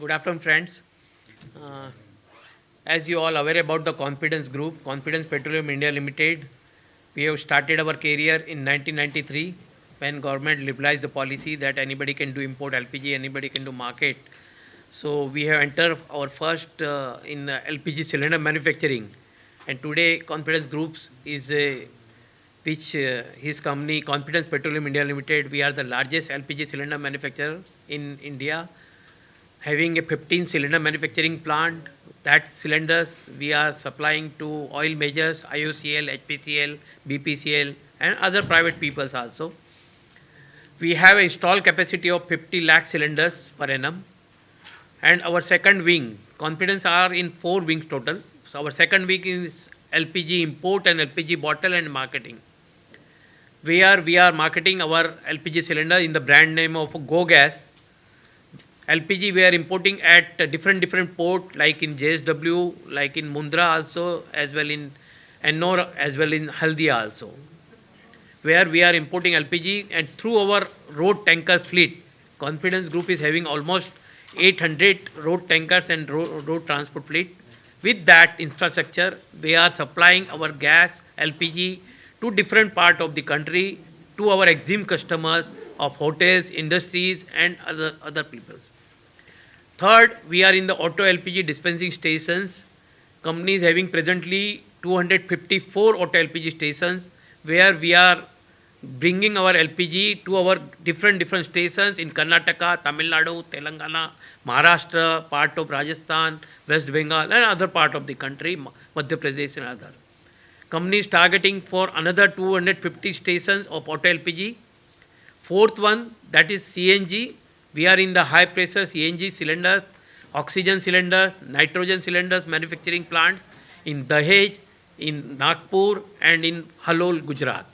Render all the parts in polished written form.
Good afternoon, friends. Uh, as you all aware about the Confidence Group, Confidence Petroleum India Limited, we have started our career in 1993 when government liberalized the policy that anybody can do import LPG, anybody can do market. So we have entered our first in LPG cylinder manufacturing, and today Confidence Groups is a which his company Confidence Petroleum India Limited. We are the largest LPG cylinder manufacturer in India, having a 15 cylinder manufacturing plant. That cylinders we are supplying to oil majors, IOCL, HPCL, BPCL, and other private peoples also. We have a installed capacity of 50 lakh cylinders per annum. And our second wing, confidence are in 4 wings total. So our second wing is LPG import and LPG bottle and marketing. Where we are marketing our LPG cylinder in the brand name of Go Gas. LPG we are importing at different port like in JSW, like in Mundra also, as well in Ennore, as well in Haldia also, where we are importing LPG, and through our road tanker fleet, Confidence Group is having almost 800 road tankers and road transport fleet. With that infrastructure, we are supplying our gas, LPG to different part of the country to our exim customers of hotels, industries, and other people. Third, we are in the auto LPG dispensing stations. Company is having presently 254 auto LPG stations where we are bringing our LPG to our different stations in Karnataka, Tamil Nadu, Telangana, Maharashtra, part of Rajasthan, West Bengal, and other part of the country, Madhya Pradesh and other. Company is targeting for another 250 stations of auto LPG. Fourth one, that is CNG. We are in the high pressure CNG cylinder, oxygen cylinder, nitrogen cylinders manufacturing plants in Dahej, in Nagpur, and in Halol, Gujarat.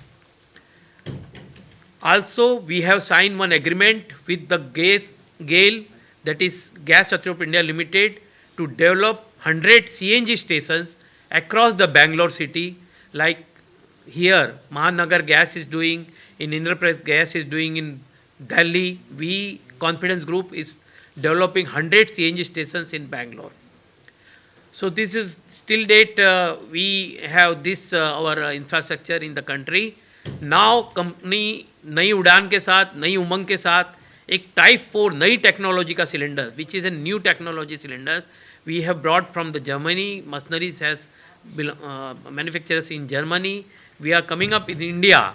Also, we have signed one agreement with the GAIL, that is Gas Authority of India Limited, to develop 100 CNG stations across the Bangalore city, like here Mahanagar Gas is doing, in Indraprasth Gas is doing in Delhi. We, Confidence Group, is developing 100 CNG stations in Bangalore. So this is till date we have this our infrastructure in the country. Now company नई उड़ान के साथ, नई उमंग के साथ एक type 4 नई technology का cylinder, which is a new technology cylinder, we have brought from the Germany. Machineries has manufacturers in Germany. We are coming up in India.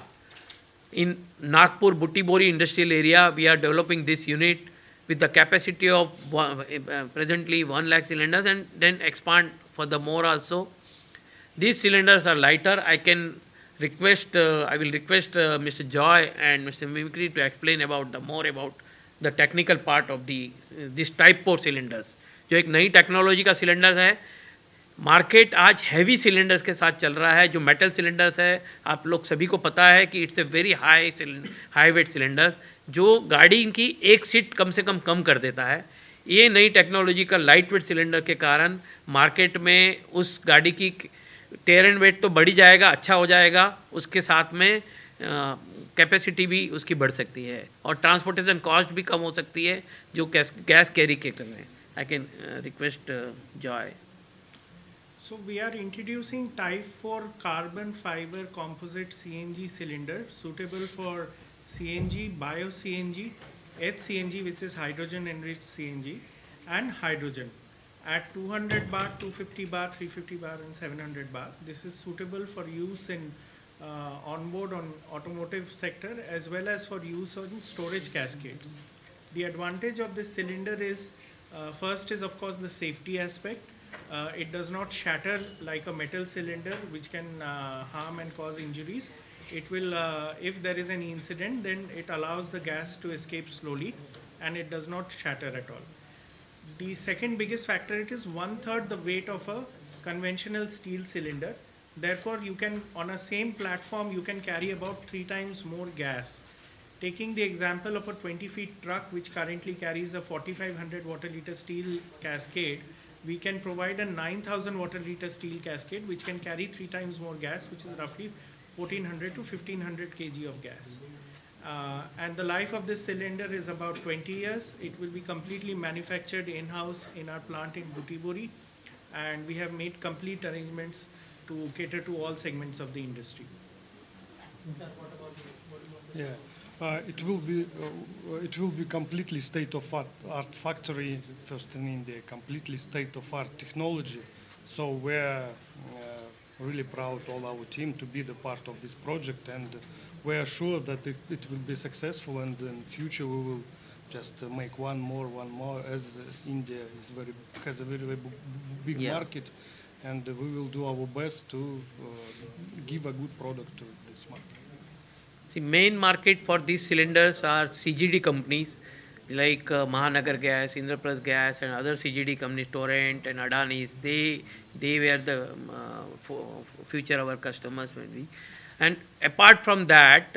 In Nagpur Butibori industrial area, we are developing this unit with the capacity of presently 1 lakh cylinders, and then expand for the more also. These cylinders are lighter. I will request Mr. Joy and Mr. Mimicry to explain about more about the technical part of this type 4 cylinders. जो एक नई technology का cylinder है. Market आज heavy cylinders के साथ चल रहा है. जो मेटल सिलेंडर्स है, आप लोग सभी को पता है कि it's a very high wait cylinder, जो गाड़ी की एक सीट कम से कम कर देता है. ये नई टेक्नोलॉजी का लाइट वेट सिलेंडर के कारण मार्केट में उस गाड़ी की टेयर एंड वेट तो बढ़ी जाएगा, अच्छा हो जाएगा, उसके साथ में कैपेसिटी भी उसकी बढ़ सकती है और ट्रांसपोर्टेशन कॉस्ट भी कम हो सकती है जो गैस कैरी के कर रहे हैं. I can request Joy. So we are introducing type 4 carbon fiber composite CNG cylinder suitable for CNG, bio CNG, HCNG, which is hydrogen enriched CNG, and hydrogen at 200 bar, 250 bar, 350 bar, and 700 bar. This is suitable for use in onboard on automotive sector as well as for use on storage cascades. The advantage of this cylinder is first is of course the safety aspect. It does not shatter like a metal cylinder, which can harm and cause injuries. It will, if there is any incident, then it allows the gas to escape slowly and it does not shatter at all. The second biggest factor, it is 1/3 the weight of a conventional steel cylinder. Therefore, you can, on a same platform, you can carry about 3 times more gas. Taking the example of a 20 feet truck, which currently carries a 4500 water liter steel cascade, we can provide a 9000 water liter steel cascade, which can carry 3 times more gas, which is roughly 1400 to 1500 kg of gas. And the life of this cylinder is about 20 years. It will be completely manufactured in-house in our plant in Butibori, and we have made complete arrangements to cater to all segments of the industry. Yeah, it will be completely state-of-art factory first in India, completely state-of-art technology. So we're really proud, all our team, to be the part of this project, and we are sure that it will be successful, and in future we will just make one more, as India has a very big Yeah. market, and we will do our best to give a good product to this market. See, main market for these cylinders are CGD companies like Mahanagar Gas, Indraprasth Gas, and other CGD companies, Torrent and Adani's. They were the future our customers will be. And apart from that,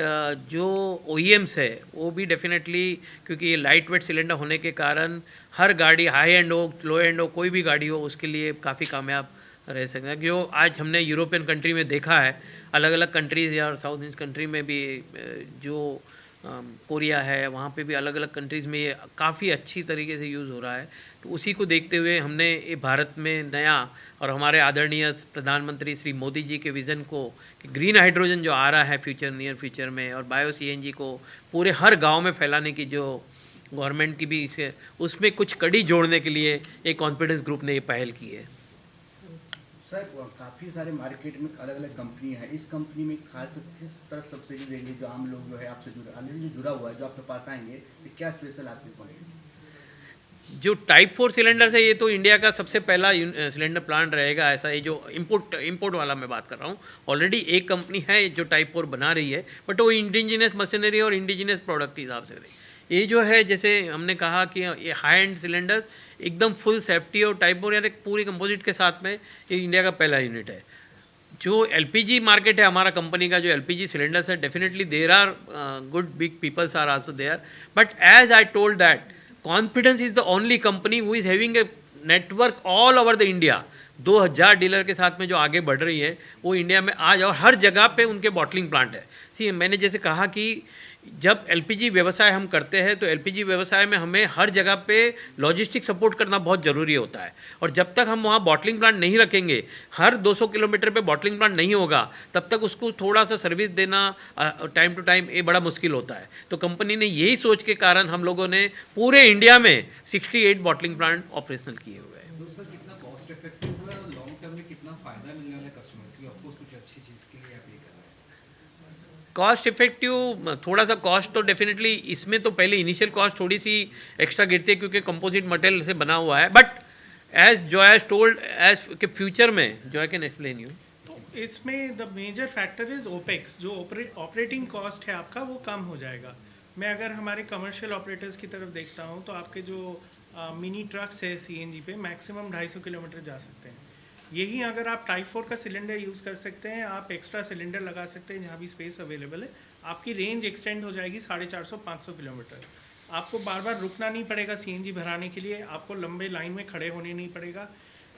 जो OEMs है वो भी definitely, क्योंकि ये light weight cylinder होने के कारण हर गाड़ी हाई एंड हो लो एंड हो कोई भी गाड़ी हो उसके लिए काफ़ी कामयाब रह सकते हैं। जो आज हमने यूरोपियन कंट्री में देखा है, अलग अलग कंट्रीज़ या साउथ ईस्ट कंट्री में भी, जो कोरिया है वहाँ पे भी अलग अलग कंट्रीज़ में ये काफ़ी अच्छी तरीके से यूज़ हो रहा है। तो उसी को देखते हुए हमने ये भारत में नया, और हमारे आदरणीय प्रधानमंत्री श्री मोदी जी के विज़न को कि ग्रीन हाइड्रोजन जो आ रहा है फ्यूचर, नियर फ्यूचर में, और बायो सीएनजी को पूरे हर गांव में फैलाने की जो गवर्नमेंट की भी इसके उसमें कुछ कड़ी जोड़ने के लिए एक कॉन्फिडेंस ग्रुप ने ये पहल की है। सर, काफ़ी सारे मार्केट में अलग अलग कंपनी है, इस कंपनी में खास किस तरह सब्सिडी देंगे जो आम लोग जो है आपसे जुड़ा हुआ है, जो आपके पास आएंगे, तो क्या स्पेशल आपके पड़ेगा? जो टाइप 4 सिलेंडर है ये तो इंडिया का सबसे पहला सिलेंडर प्लांट रहेगा ऐसा। ये जो इंपोर्ट वाला मैं बात कर रहा हूँ, ऑलरेडी एक कंपनी है जो टाइप 4 बना रही है, बट वो इंडिजिनस मशीनरी और इंडिजिनस प्रोडक्ट के हिसाब से रही। ये जो है, जैसे हमने कहा कि ये हाई एंड सिलेंडर एकदम फुल सेफ्टी और टाइप 4 यानी पूरी कंपोजिट के साथ में ये इंडिया का पहला यूनिट है। जो एलपीजी मार्केट है हमारा कंपनी का, जो एलपीजी सिलेंडर्स है, definitely there are good big peoples are also there, but as I told that confidence is the only company who is having a network all over the India. 2000 dealer के साथ में जो आगे बढ़ रही है वो इंडिया में आज, और हर जगह पे उनके बॉटलिंग प्लांट है। सी, मैंने जैसे कहा कि जब एलपीजी व्यवसाय हम करते हैं तो एलपीजी व्यवसाय में हमें हर जगह पे लॉजिस्टिक सपोर्ट करना बहुत ज़रूरी होता है, और जब तक हम वहाँ बॉटलिंग प्लांट नहीं रखेंगे, हर 200 किलोमीटर पे बॉटलिंग प्लांट नहीं होगा, तब तक उसको थोड़ा सा सर्विस देना टाइम टू टाइम ये बड़ा मुश्किल होता है। तो कंपनी ने यही सोच के कारण हम लोगों ने पूरे इंडिया में 68 बॉटलिंग प्लांट ऑपरेशनल किए हुए हैं। तो सर, कितना कॉस्ट इफेक्टिव है और लॉन्ग टर्म में कितना फायदा मिलने वाला है कस्टमर की? ऑफकोर्स कुछ अच्छी चीज़ के लिए आप ये कर रहे हैं। कॉस्ट इफेक्टिव, थोड़ा सा कॉस्ट तो डेफिनेटली इसमें तो पहले इनिशियल कॉस्ट थोड़ी सी एक्स्ट्रा गिरती है क्योंकि कंपोजिट मटेरियल से बना हुआ है, बट एज जो एज टोल्ड एज के फ्यूचर में जो आई कैन एक्सप्लेन यू। तो इसमें the major factor is opex, जो ऑपरेटिंग कॉस्ट है आपका वो कम हो जाएगा। मैं अगर हमारे कमर्शियल ऑपरेटर्स की तरफ देखता हूँ तो आपके जो मिनी ट्रक्स है सीएनजी पे मैक्सिमम 250 किलोमीटर जा सकते हैं। यही अगर आप टाइप 4 का सिलेंडर यूज़ कर सकते हैं, आप एक्स्ट्रा सिलेंडर लगा सकते हैं जहाँ भी स्पेस अवेलेबल है, आपकी रेंज एक्सटेंड हो जाएगी 450-500 किलोमीटर। आपको बार बार रुकना नहीं पड़ेगा सीएनजी भराने के लिए, आपको लंबे लाइन में खड़े होने नहीं पड़ेगा।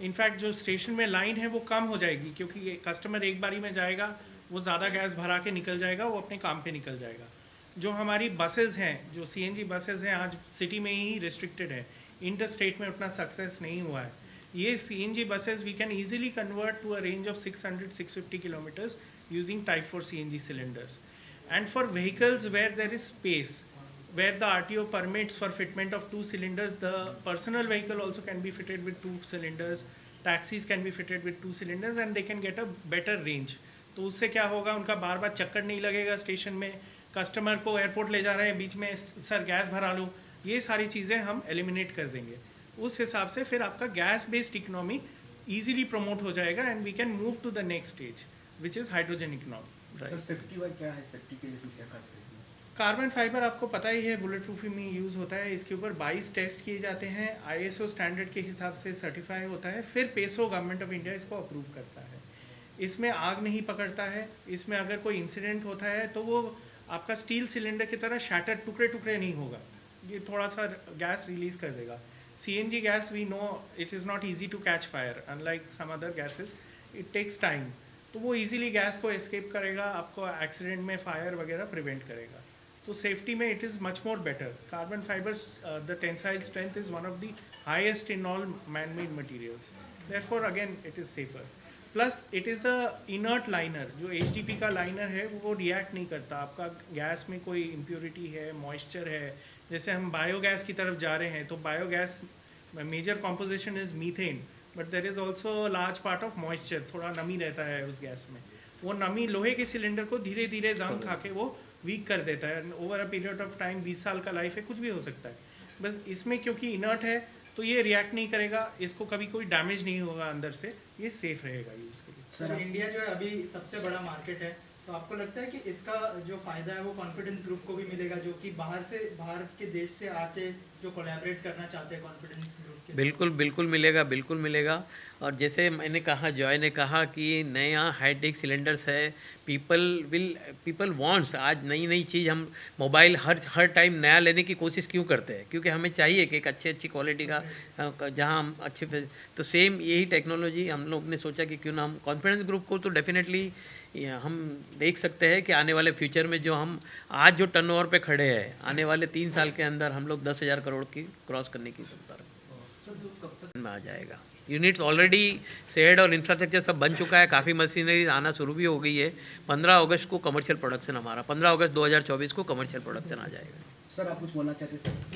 इनफैक्ट जो स्टेशन में लाइन है वो कम हो जाएगी, क्योंकि कस्टमर एक बारी में जाएगा, वो ज़्यादा गैस भरा के निकल जाएगा, वो अपने काम पे निकल जाएगा। जो हमारी बसेज हैं, जो सीएनजी बसेज हैं, आज सिटी में ही रिस्ट्रिक्टेड है, इंटर स्टेट में उतना सक्सेस नहीं हुआ है। ये CNG buses we can easily convert to a range of 600-650 kilometers using Type 4 CNG cylinders. And for vehicles where there is space, where the RTO permits for fitment of 2 cylinders, the personal vehicle also can be fitted with 2 cylinders, taxis can be fitted with 2 cylinders, and they can get a better range. तो उससे क्या होगा, उनका बार बार चक्कर नहीं लगेगा station में, customer को एयरपोर्ट ले जा रहे हैं, बीच में सर गैस भरा लो, ये सारी चीज़ें हम एलिमिनेट कर देंगे। उस हिसाब से फिर आपका gas based economy easily promote हो जाएगा, and we can move to the next stage which is hydrogen economy. Sir, safety wise क्या है, सेफ्टी के लिए क्या खास है? कार्बन फाइबर आपको पता ही है बुलेट प्रूफिंग में यूज़ होता है। इसके ऊपर 22 टेस्ट किए जाते हैं, ISO स्टैंडर्ड के हिसाब से सर्टिफाई होता है, फिर पेसो गवर्नमेंट ऑफ इंडिया इसको अप्रूव करता है। इसमें आग नहीं पकड़ता है, इसमें अगर कोई इंसिडेंट होता है तो वो आपका स्टील सिलेंडर की तरह शैटर टुकड़े टुकड़े नहीं होगा, ये थोड़ा सा गैस रिलीज कर देगा। CNG gas, we know it is not easy to catch fire, unlike some other gases, it takes time. तो वो easily गैस को escape करेगा, आपको एक्सीडेंट में फायर वगैरह प्रिवेंट करेगा। तो सेफ्टी में it is much more better. Carbon fibres the tensile strength is one of the highest in all man made materials. Therefore again it is safer. Plus it is a inert liner. जो HDP का liner है वो react नहीं करता. आपका gas में कोई impurity है, मॉइस्चर है, जैसे हम बायोगैस की तरफ जा रहे हैं तो biogas major composition is methane, but there is also large part of moisture. थोड़ा नमी रहता है उस गैस में. वो नमी लोहे के सिलेंडर को धीरे धीरे जंग खा के वो वीक कर देता है. Over a period of time 20 साल का लाइफ है, कुछ भी हो सकता है. बस इसमें क्योंकि इनर्ट है तो ये रिएक्ट नहीं करेगा, इसको कभी कोई डैमेज नहीं होगा अंदर से, ये सेफ रहेगा यूज़ के लिए. सर इंडिया जो है अभी सबसे बड़ा मार्केट है, तो आपको लगता है कि इसका जो फायदा है वो कॉन्फिडेंस ग्रुप को भी मिलेगा, जो कि बाहर के देश से आके जो कोलैबोरेट करना चाहते हैं कॉन्फिडेंस ग्रुप के साथ? बिल्कुल बिल्कुल मिलेगा, बिल्कुल मिलेगा. और जैसे मैंने कहा, जॉय ने कहा कि नया हाईटेक सिलेंडर्स है, पीपल वांट्स. आज नई नई चीज़, हम मोबाइल हर टाइम नया लेने की कोशिश क्यों करते हैं? क्योंकि हमें चाहिए कि एक अच्छी क्वालिटी का, जहां हम तो सेम यही टेक्नोलॉजी हम लोग ने सोचा कि क्यों ना हम कॉन्फिडेंस ग्रुप को, तो डेफिनेटली हम देख सकते हैं कि आने वाले फ्यूचर में जो हम आज जो टर्नओवर पे खड़े हैं, आने वाले 3 साल के अंदर हम लोग 10,000 करोड़ की क्रॉस करने की क्षमता रखते में आ जाएगा. यूनिट्स ऑलरेडी शेड और इंफ्रास्ट्रक्चर सब बन चुका है, काफ़ी मशीनरी आना शुरू भी हो गई है. 15 अगस्त को कमर्शियल प्रोडक्शन, हमारा 15 अगस्त 2024 को कमर्शियल प्रोडक्शन आ जाएगा. सर आप कुछ बोलना चाहते हैं सर?